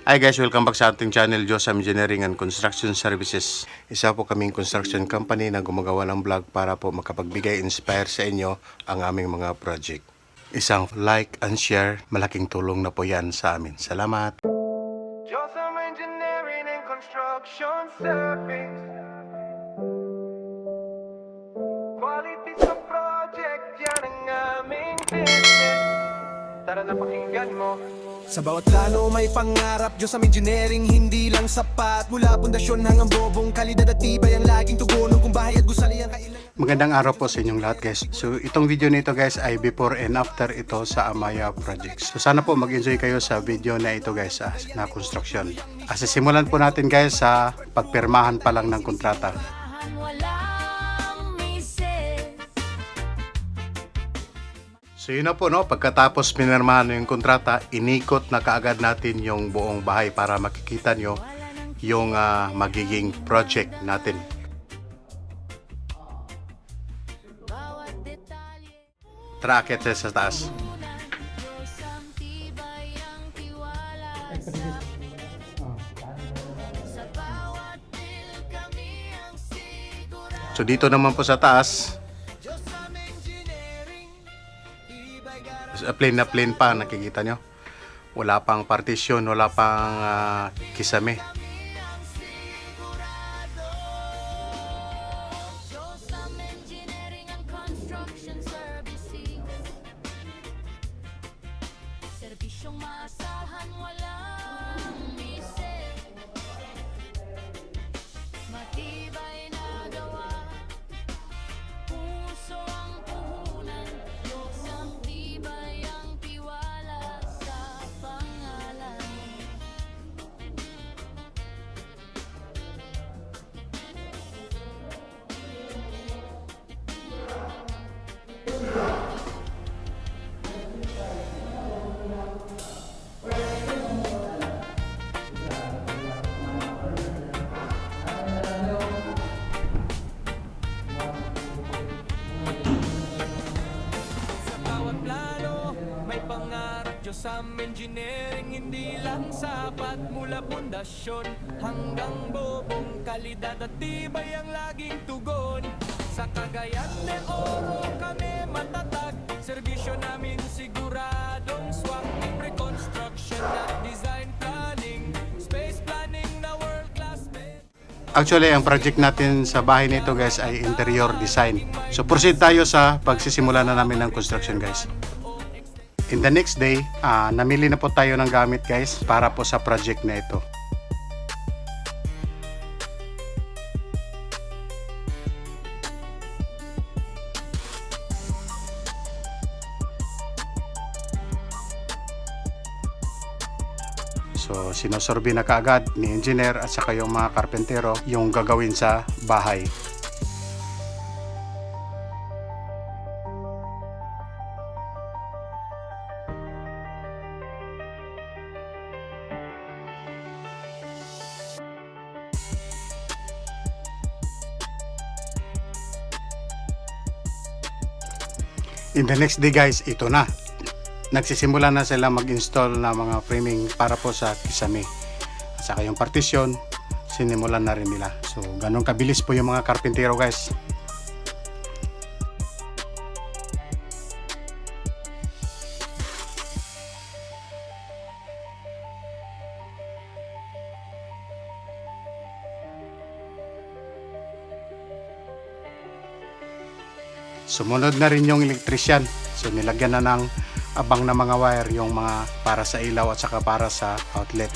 Hi guys, welcome back sa ating channel, Josam Engineering and Construction Services. Isa po kaming construction company na gumagawa ng vlog para po makapagbigay inspire sa inyo ang aming mga project. Isang like and share, malaking tulong na po yan sa amin. Salamat! Josam Engineering and Construction Service. Quality sa project, yan ang aming business. Tara na pakinggan mo. Sa bawat plano may pangarap, Diyos ang engineering hindi lang sapat. Mula pundasyon hanggang bobong, kalidad at tibay ang laging tugon kung bahay at gusali ang kailangan. Magandang araw po sa inyong lahat guys. So itong video nito guys ay before and after ito sa Amaya Projects. So sana po mag-enjoy kayo sa video na ito guys na construction. Sisimulan po natin guys sa pagpirmahan pa lang ng kontrata. So yun na po no, pagkatapos pinirmahan yung kontrata, inikot na kaagad natin yung buong bahay para makikita nyo yung magiging project natin. Tara, akit sa taas. So dito naman po sa taas, plain na plain pa, nakikita nyo. Wala pang partition, wala pang kisame. Serbisyong maasahan, walang miss. Matibay na gawa, puso ang puhunan, Josam tibay ang tiwala sa pangalan. Bawat plano may pangarap, Josam Engineering hindi lang sapat. Mula pundasyon hanggang bobong, kalidad at tibay ang laging tugon. Sa Cagayan de Oro kami matatag, serbisyo namin siguradong swak. Reconstruction at design planning, space planning na world class. Actually, ang project natin sa bahay nito guys ay interior design. So proceed tayo sa pagsisimula na namin ng construction guys. In the next day, namili na po tayo ng gamit guys para po sa project na ito. So sinosorbe na kaagad ni engineer at saka yung mga karpentero yung gagawin sa bahay. In the next day guys, ito na. Nagsisimula na sila mag-install na mga framing para po sa kisame. At saka yung partition, sinimulan na rin nila. So, ganun kabilis po yung mga karpentero guys. Sumunod na rin yung electrician. So, nilagyan na ng abang na mga wire yung mga para sa ilaw at saka para sa outlet.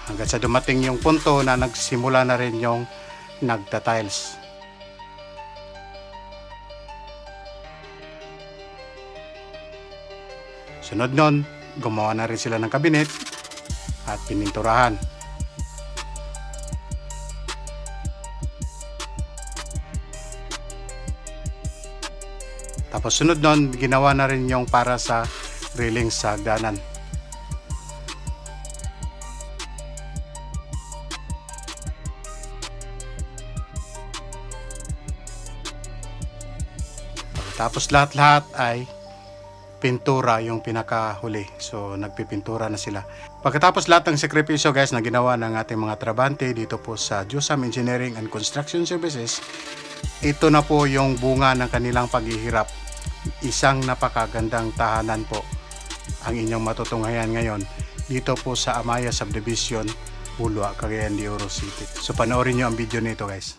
Hanggang sa dumating yung punto na nagsimula na rin yung nagta-tiles. Sunod nun, gumawa na rin sila ng kabinet at pininturahan. Tapos sunod nun, ginawa na rin yung para sa railing sa hagdanan. Tapos lahat-lahat ay pintura yung pinakahuli. So nagpipintura na sila. Pagkatapos lahat ng sakripisyo guys na ginawa ng ating mga trabante dito po sa Josam Engineering and Construction Services, ito na po yung bunga ng kanilang paghihirap. Isang napakagandang tahanan po ang inyong matutunghayan ngayon dito po sa Amaya Subdivision, Bulua, Cagayan de Oro City. So panoorin nyo ang video nito guys.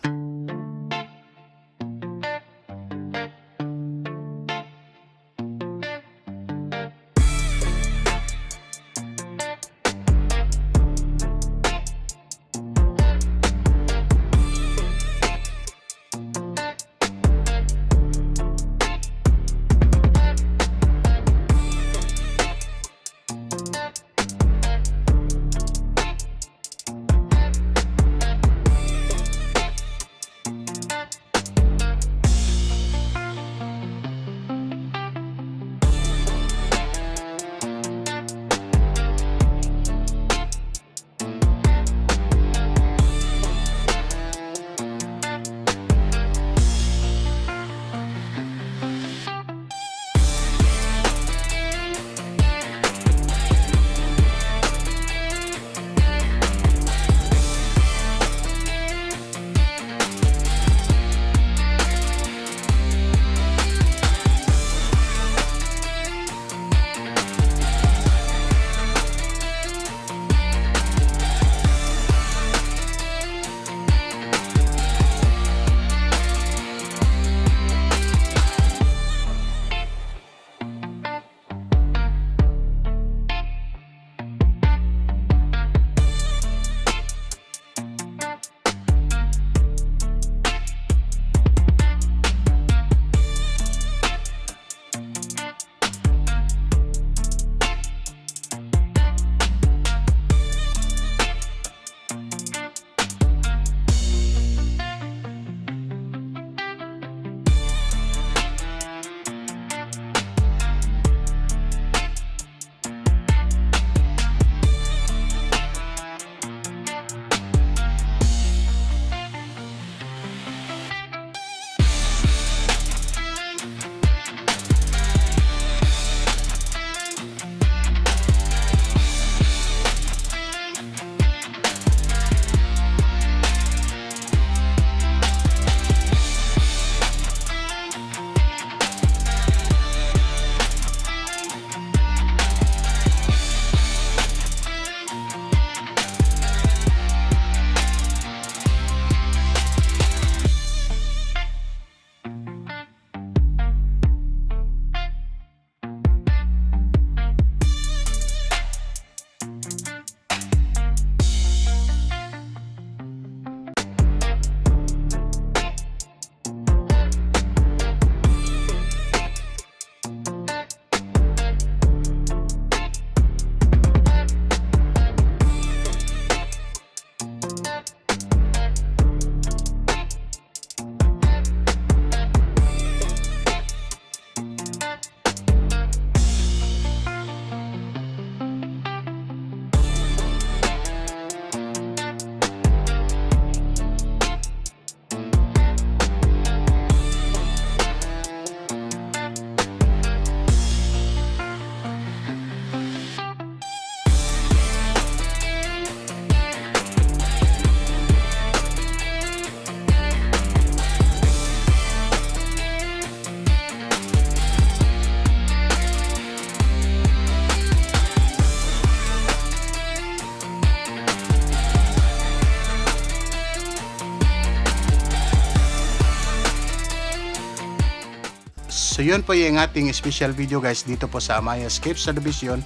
So yun po yung ating special video guys dito po sa Amaya Escape Subdivision,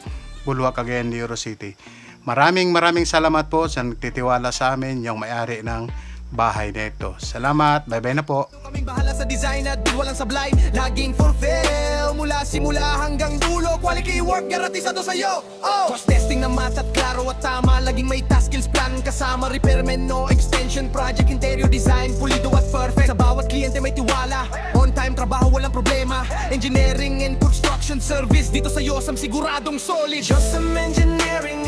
Bulua, Cagayan de Oro City. Maraming salamat po sa nagtitiwala sa amin, yung may-ari ng bahay na ito. Salamat, bye-bye na po. Kaming bahala sa design at walang sablay. Laging fulfill mula simula hanggang dulo. Quality work garantisado sa'yo. Cross testing na match at klaro at tama. Laging may task skills plan kasama. Repairman, no extension project. Interior design, pulido at perfect. Sa bawat kliyente may tiwala. On time, trabaho, walang problema. Engineering and construction service. Dito sa Josam siguradong solid. Josam Engineering